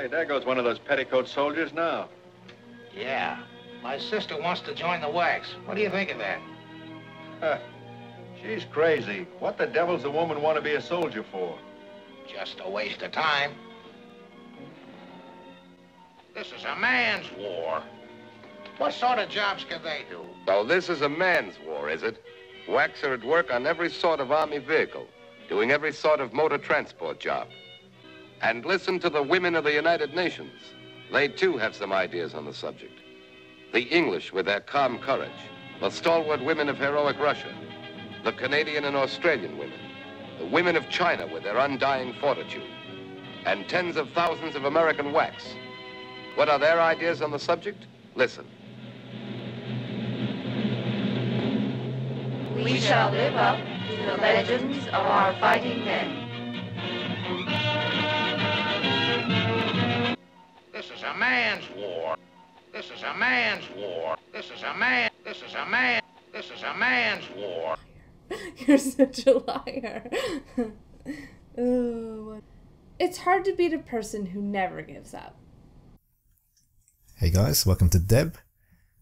Hey, there goes one of those petticoat soldiers now. Yeah. My sister wants to join the wax. What do you think of that? She's crazy. What the devil's a woman want to be a soldier for? Just a waste of time. This is a man's war. What sort of jobs can they do? So this is a man's war, is it? Whacks are at work on every sort of army vehicle, doing every sort of motor transport job. And listen to the women of the United Nations. They too have some ideas on the subject. The English with their calm courage, the stalwart women of heroic Russia, the Canadian and Australian women, the women of China with their undying fortitude, and tens of thousands of American whacks. What are their ideas on the subject? Listen. We shall live up to the legends of our fighting men. This is a man's war. This is a man's war. This is a man's war. You're such a liar. Oh, it's hard to beat a person who never gives up. Hey guys, welcome to Deb.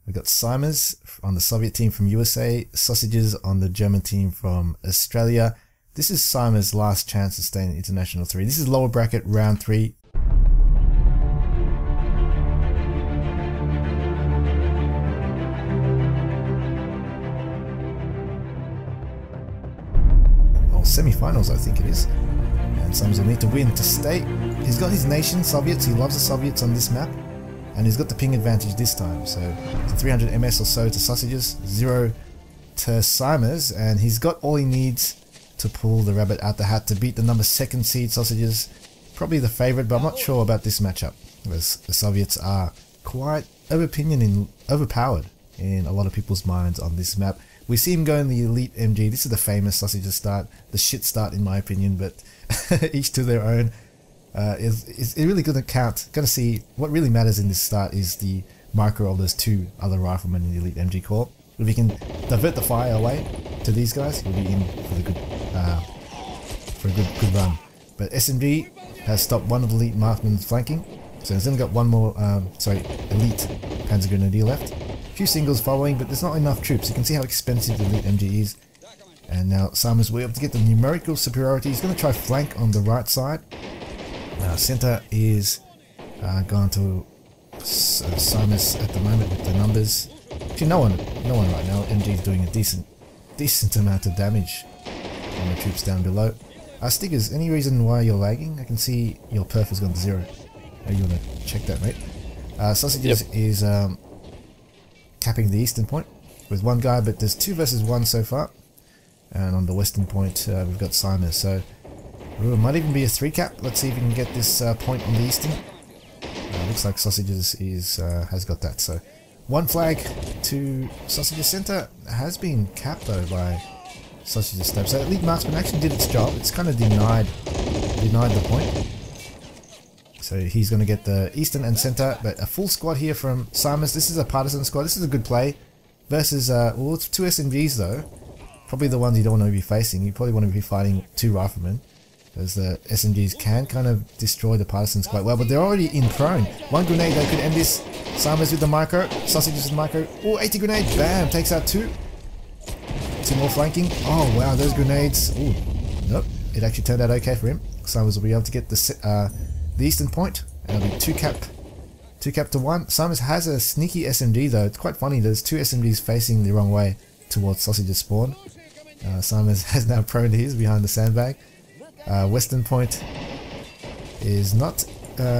We've got Simers on the Soviet team from USA, Sausages on the German team from Australia. This is Simers' last chance to stay in International 3. This is lower bracket round 3. Semi-finals I think it is, and Simers will need to win to stay. He's got his nation, Soviets. He loves the Soviets on this map, and he's got the ping advantage this time, so 300 ms or so to Sausages, 0 to Simers, and he's got all he needs to pull the rabbit out the hat to beat the number 2nd seed Sausages. Probably the favourite, but I'm not sure about this matchup, because the Soviets are quite overpowered in a lot of people's minds on this map. We see him go in the Elite MG. This is the famous Sausages start, the shit start in my opinion, but each to their own. It's really going to count. Going to see what really matters in this start is the marker of those 2 other riflemen in the Elite MG Corps. If we can divert the fire away to these guys, we'll be in for a good run. But SMG has stopped one of the Elite marksmen flanking, so he's only got one more Elite Panzer Grenadier left. Few singles following, but there's not enough troops. You can see how expensive the Elite MG is. And now Simers will be able to get the numerical superiority. He's going to try flank on the right side. Center is gone to Simers at the moment with the numbers. Actually, no one right now. MG is doing a decent amount of damage on the troops down below. Stickers, any reason why you're lagging? I can see your perf has gone to 0. You want to check that, mate? Sausages is capping the eastern point with one guy, but there's 2 versus 1 so far, and on the western point we've got Simers, so it might even be a 3 cap. Let's see if we can get this point on the eastern. Looks like Sausages has got that, so 1 flag to Sausages center has been capped though by Sausagestab. So Elite Marksman actually did its job. It's kind of denied the point. So he's going to get the eastern and center, but a full squad here from Simers. This is a partisan squad. This is a good play versus, well, it's 2 SMGs though. Probably the ones you don't want to be facing. You probably want to be fighting 2 riflemen, because the SMGs can kind of destroy the partisans quite well, but they're already in prone. 1 grenade that could end this. Simers with the micro, Sausages with the micro. Oh, 80 grenade, bam, takes out 2. 2 more flanking. Oh wow, those grenades. Ooh, nope, it actually turned out okay for him. Simers will be able to get the eastern point, and it'll be 2 cap to 1. Simers has a sneaky SMG though. It's quite funny, there's 2 SMGs facing the wrong way towards Sausages spawn. Simers has now prone his behind the sandbag. Western point is not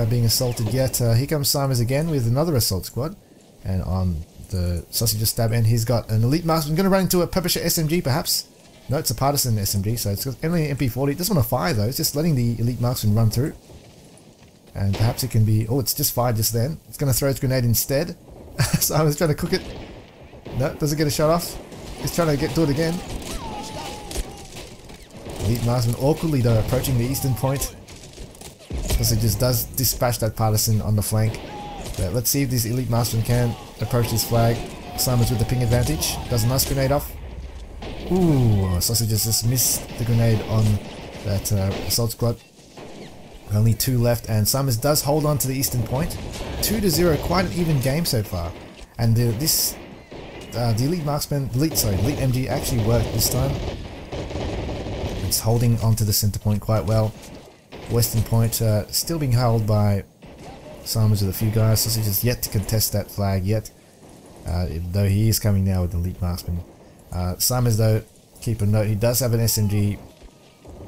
being assaulted yet. Here comes Simers again with another assault squad, and on the Sausagestab end he's got an Elite Marksman. Going to run into a Peppershot SMG perhaps. No, it's a partisan SMG, so it's got only an MP40. It doesn't want to fire though, it's just letting the Elite Marksman run through. And perhaps it can be... oh, it's just fired just then. It's going to throw its grenade instead. So I was trying to cook it. No, doesn't get a shot off. He's trying to do it again. Elite Marksman awkwardly though approaching the eastern point. Because it just does dispatch that partisan on the flank. But let's see if this Elite Marksman can approach this flag. Simers with the ping advantage. Does a nice grenade off. Ooh, Sausages just missed the grenade on that assault squad. Only 2 left, and Summers does hold on to the eastern point. 2-0, quite an even game so far. And the elite marksman, elite MG actually worked this time. It's holding onto the center point quite well. Western point still being held by Summers with a few guys. Sausage is yet to contest that flag yet, though he is coming now with the elite marksman. Summers though, keep a note, he does have an SMG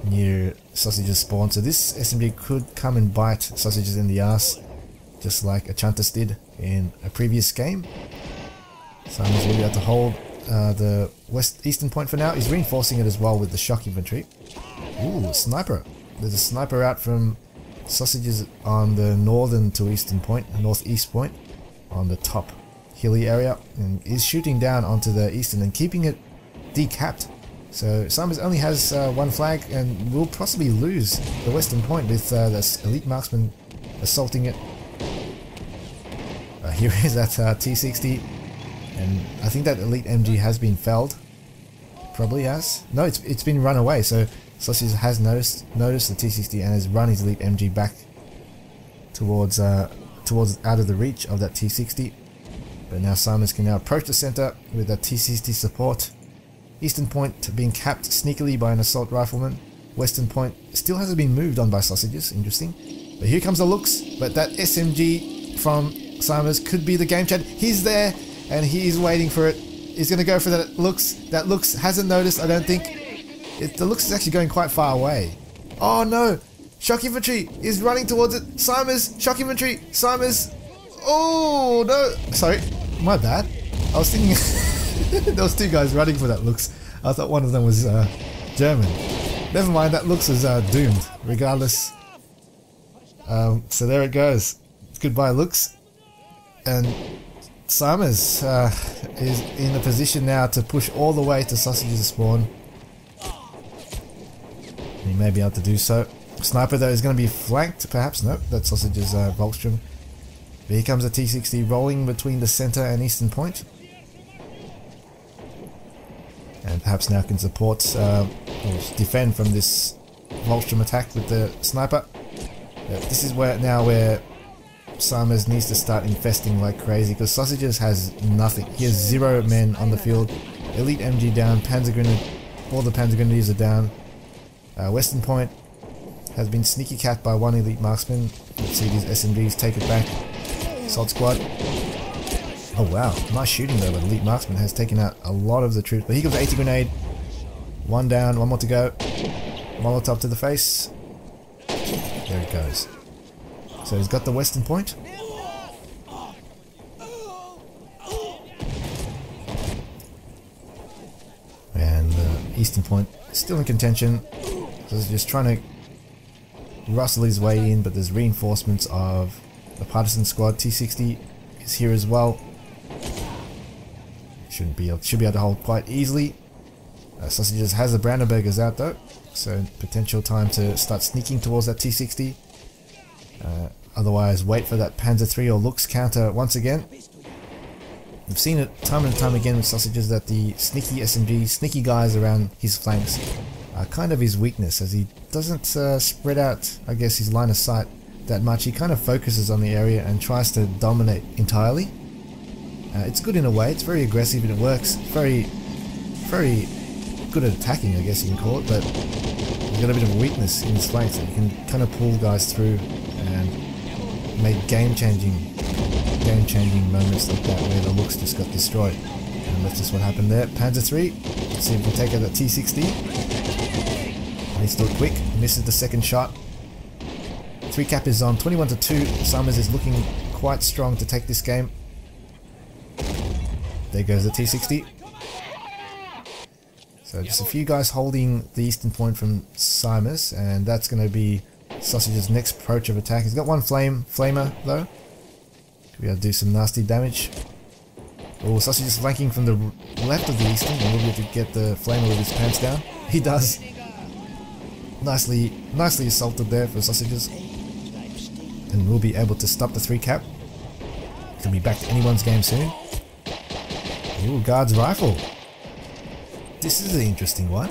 near Sausage's spawn, so this SMG could come and bite Sausages in the ass, just like Achantis did in a previous game. Summers will be able to hold the eastern point for now. He's reinforcing it as well with the shock infantry. Ooh, sniper. There's a sniper out from Sausages on the northern to eastern point, northeast point, on the top hilly area, and is shooting down onto the eastern and keeping it decapped. So Summers only has 1 flag and will possibly lose the western point with this elite marksman assaulting it. Here is that T60, and I think that elite MG has been felled. Probably has. No, it's been run away. So Sausage has noticed the T60 and has run his elite MG back towards out of the reach of that T60. But now Summers can now approach the center with that T60 support. Eastern point being capped sneakily by an assault rifleman. Western point still hasn't been moved on by Sausages. Interesting. But here comes the looks. But that SMG from Summers could be the game changer. He's there and he's waiting for it. He's going to go for that looks. That looks hasn't noticed, I don't think. The looks is actually going quite far away. Oh no! Shock infantry is running towards it. Summers! Shock infantry! Summers! Oh no! Sorry, my bad. I was thinking there was 2 guys running for that looks. I thought one of them was German. Never mind, that looks is doomed regardless. So there it goes. Goodbye looks. And Summers is in a position now to push all the way to Sausage's spawn. He may be able to do so. Sniper though is going to be flanked, perhaps. Nope, that's Sausage's Volkstrom. But here comes a T60 rolling between the center and eastern point. And perhaps now can support or defend from this Volkstrom attack with the sniper. This is where Summers needs to start infesting like crazy, because Sausages has nothing. He has 0 men on the field. Elite MG down, Panzer Grenadier, all the Panzer Grenadiers are down. Western point has been sneaky capped by 1 elite marksman. Let's see these SMGs take it back. Assault squad. Oh wow, nice shooting though, but elite marksman has taken out a lot of the troops. But here comes the 80 grenade. 1 down, 1 more to go. Molotov to the face. There it goes. So he's got the western point. And eastern point still in contention. So he's just trying to rustle his way in, but there's reinforcements of the partisan squad. T60 is here as well. Should be able to hold quite easily. Sausages has the Brandenburgers out though, so potential time to start sneaking towards that T60. Otherwise, wait for that Panzer III or Lux counter once again. We've seen it time and time again with Sausages that the sneaky SMG, sneaky guys around his flanks are kind of his weakness, as he doesn't spread out, I guess, his line of sight that much. He kind of focuses on the area and tries to dominate entirely. It's good in a way, it's very aggressive and it works. Very good at attacking, I guess you can call it, but he's got a bit of a weakness in his flanks that he can kind of pull guys through and make game-changing moments like that where the looks just got destroyed. And that's just what happened there. Panzer III, let's see if we can take out that T60. And he's still quick, misses the second shot. 3 cap is on, 21-2. Summers is looking quite strong to take this game. There goes the T60. So just a few guys holding the eastern point from Summers, and that's going to be Sausage's next approach of attack. He's got 1 flamer though. Could be able to do some nasty damage. Oh, Sausage is flanking from the left of the eastern, and we'll be able to get the flamer with his pants down. He does. Nicely assaulted there for Sausages. And we'll be able to stop the 3 cap. Could be back to anyone's game soon. Ooh, guard's rifle. This is an interesting one.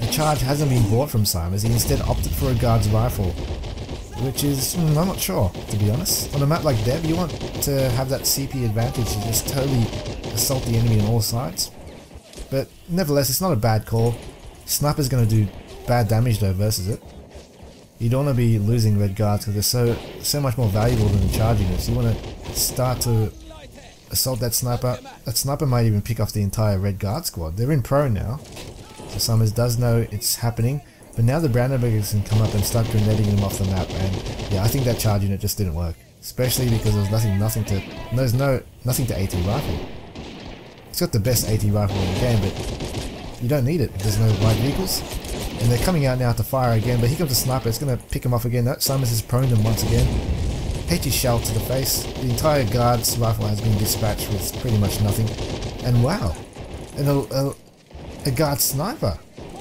The charge hasn't been bought from Summers, he instead opted for a guard's rifle. which is, I'm not sure, to be honest. On a map like Deb, you want to have that CP advantage to just totally assault the enemy on all sides. But nevertheless, it's not a bad call. Sniper's going to do bad damage though versus it. You don't want to be losing red guards because they're so much more valuable than the charge units. You want to start to assault that sniper. That sniper might even pick off the entire red guard squad. They're in pro now, so Summers does know it's happening. But now the Brandenburgers can come up and start grenading them off the map, and yeah, I think that charge unit just didn't work. Especially because there was nothing to AT rifle. It's got the best AT rifle in the game, but you don't need it. There's no light vehicles. And they're coming out now to fire again, but here comes the sniper. It's going to pick him off again. No, Summers has prone them once again. HE shell to the face. The entire guard's rifle has been dispatched with pretty much nothing. And wow, and a guard sniper.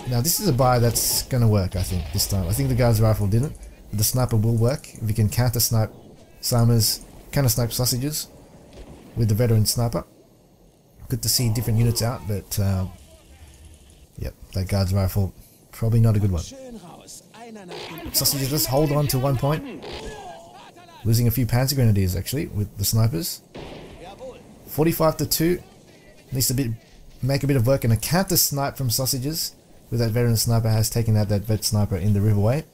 Now this is a buy that's going to work, I think, this time. I think the guard's rifle didn't, but the sniper will work. If you can counter snipe Summers, counter snipe Sausages with the veteran sniper. Good to see different units out, but yep, that guard's rifle, probably not a good one. Sausages, let's hold on to 1 point. Losing a few Panzer Grenadiers actually with the snipers. 45-2. Needs to make a bit of work, and a counter snipe from Sausages with that veteran sniper has taken out that vet sniper in the riverway.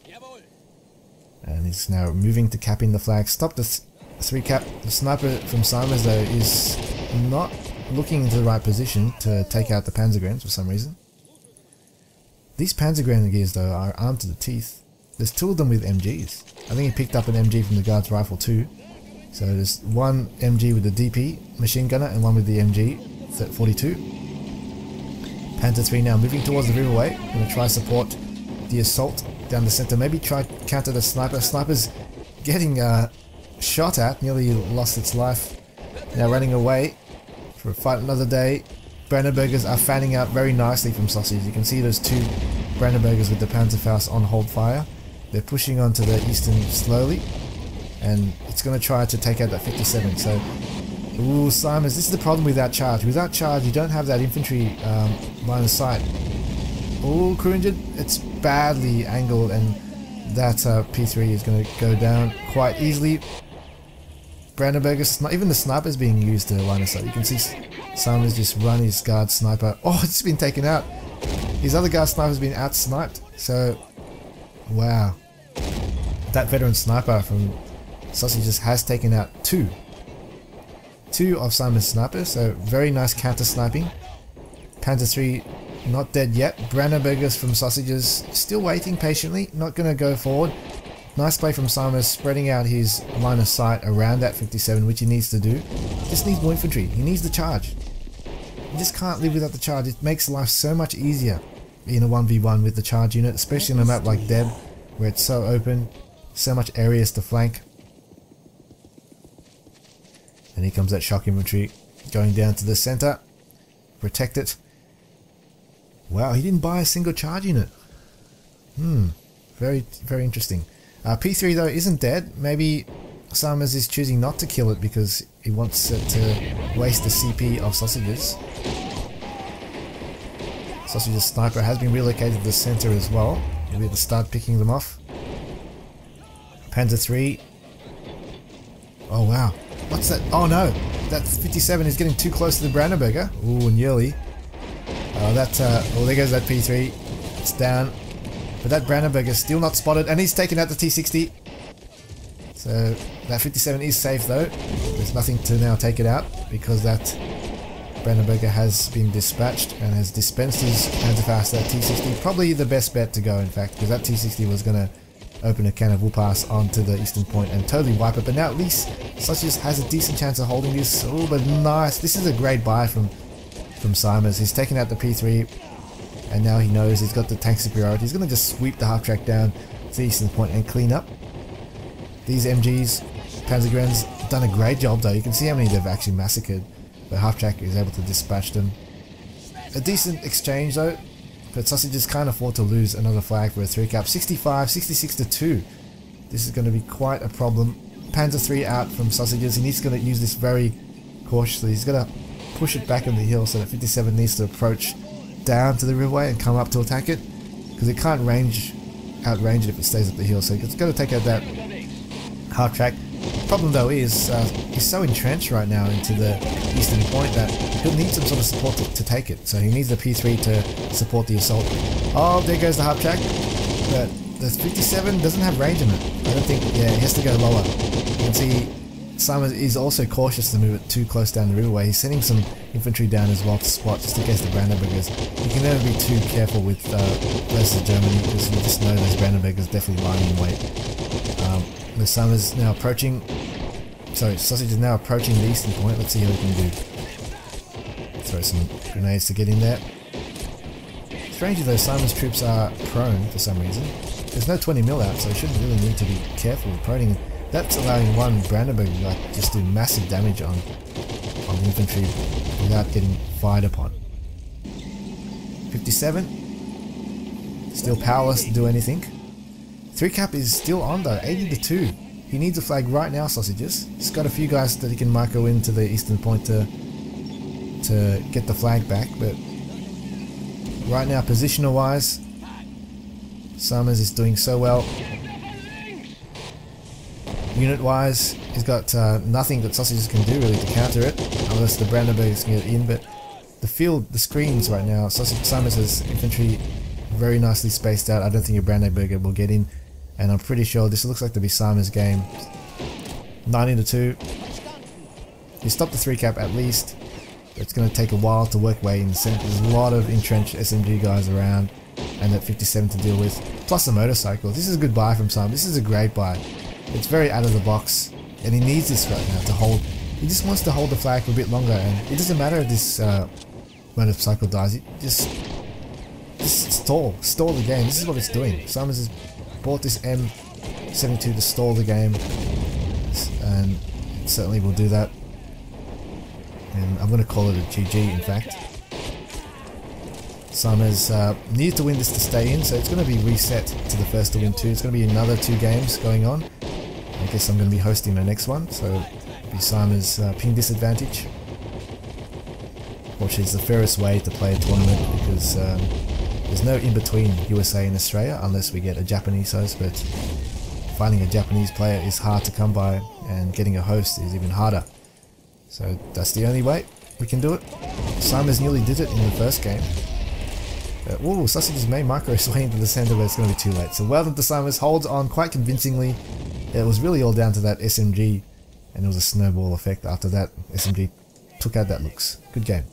And he's now moving to cap in the flag. Stop the 3 cap. The sniper from Simons though is not looking into the right position to take out the Panzer Grenadiers for some reason. These Panzer Grenadiers though are armed to the teeth. There's 2 of them with MGs. I think he picked up an MG from the guard's rifle too. So there's 1 MG with the DP machine gunner and 1 with the MG 42. Panther 3 now moving towards the riverway. Going to try support the assault down the center. Maybe try counter the sniper. Sniper's getting shot at. Nearly lost its life. Now running away for a fight another day. Brandenburgers are fanning out very nicely from Sausage. You can see those 2 Brandenburgers with the Panzerfaust on hold fire. They're pushing onto the eastern slowly, and it's going to try to take out that 57. So, ooh, Simons, this is the problem with that charge. Without charge, you don't have that infantry line of sight. Ooh, crew engine, it's badly angled, and that P3 is going to go down quite easily. Brandenburgers, even the sniper's being used to line of sight. You can see Simons just run his guard sniper. Oh, it's been taken out. His other guard sniper's been out-sniped. So, wow. That veteran sniper from Sausages has taken out 2 of Simon's snipers, so very nice counter sniping. Panther 3 not dead yet. Brandenburgers from Sausages still waiting patiently, not going to go forward. Nice play from Simon, spreading out his line of sight around that 57, which he needs to do. Just needs more infantry. He needs the charge. You just can't live without the charge. It makes life so much easier in a 1v1 with the charge unit, especially on a map like Deb, where it's so open, so much areas to flank. And here comes that shock infantry going down to the center. Protect it. Wow, he didn't buy a single charge unit. Very, very interesting. P3 though isn't dead. Maybe Summers is choosing not to kill it because he wants it to waste the CP of Sausages. Sausages sniper has been relocated to the center as well. We'll be able to start picking them off. Panzer 3. Oh wow. What's that? Oh no! That 57 is getting too close to the Brandenburger. Ooh, nearly. Oh, there goes that P3. It's down. But that Brandenburger is still not spotted, and he's taken out the T60. So that 57 is safe though. There's nothing to now take it out because that Brandenburger has been dispatched and has dispensed his Panzerfaust, that T60. Probably the best bet to go, in fact, because that T60 was going to open a can of Whoop-Ass onto the eastern point and totally wipe it. But now at least Sausages has a decent chance of holding this. Oh, but nice. This is a great buy from Simons. He's taken out the P3. And now he knows he's got the tank superiority. He's going to just sweep the half-track down to the eastern point and clean up. These MGs, Panzergrens, done a great job though. You can see how many they've actually massacred. The half-track is able to dispatch them. A decent exchange though, but Sausages can't afford to lose another flag for a 3 cap. 65, 66-2. This is going to be quite a problem. Panzer 3 out from Sausages. He's going to use this very cautiously. He's going to push it back on the hill so that 57 needs to approach down to the riverway and come up to attack it, because it can't outrange it if it stays up the hill. So it's got to take out that half track. Problem though is he's so entrenched right now into the eastern point that he'll need some sort of support to take it. So he needs the P3 to support the assault. Oh, there goes the half track. But the 57 doesn't have range on it. I don't think, yeah, he has to go lower. You can see Simon is also cautious to move it too close down the riverway. He's sending some infantry down as well to spot just in case the Brandenburgers. You can never be too careful with versus Germany because you just know those Brandenburgers definitely lying in wait. The Summers now approaching. Sorry, Sausage is now approaching the eastern point. Let's see how we can do. Throw some grenades to get in there. Strangely though, Simon's troops are prone for some reason. There's no 20 mil out, so he shouldn't really need to be careful with proning. That's allowing one Brandenburg to like just do massive damage on the infantry without getting fired upon. 57, still powerless to do anything. 3 cap is still on though, 80-2. He needs a flag right now, Sausages. He's got a few guys that he can micro into the eastern point to get the flag back, but right now, positional wise, Summers is doing so well. Unit wise, he's got nothing that Sausages can do really to counter it, unless the Brandenburgers can get in. But the field, the screens right now, Summers has infantry very nicely spaced out. I don't think a Brandenburger will get in, and I'm pretty sure this looks like to be Simon's game. 90-2. He stopped the 3 cap at least. It's going to take a while to work way in the center. There's a lot of entrenched SMG guys around, and that 57 to deal with, plus the motorcycle. This is a good buy from Simon. This is a great buy. It's very out of the box, and he needs this right now to hold. He just wants to hold the flag for a bit longer, and it doesn't matter if this motorcycle dies. Just stall the game. This is what it's doing. Simons has bought this M72 to stall the game, and it certainly will do that. And I'm going to call it a GG, in fact. Simons needs to win this to stay in, so it's going to be reset to the first to win 2. It's going to be another 2 games going on. I guess I'm going to be hosting the next one, so it'll be Simon's ping disadvantage. Which is the fairest way to play a tournament because there's no in between USA and Australia unless we get a Japanese host, but finding a Japanese player is hard to come by, and getting a host is even harder. So that's the only way we can do it. Simon's nearly did it in the first game. Ooh, Sausages may micro sway into the center, but it's going to be too late. So well done to Simons, holds on quite convincingly. It was really all down to that SMG, and it was a snowball effect after that. SMG took out that looks. Good game.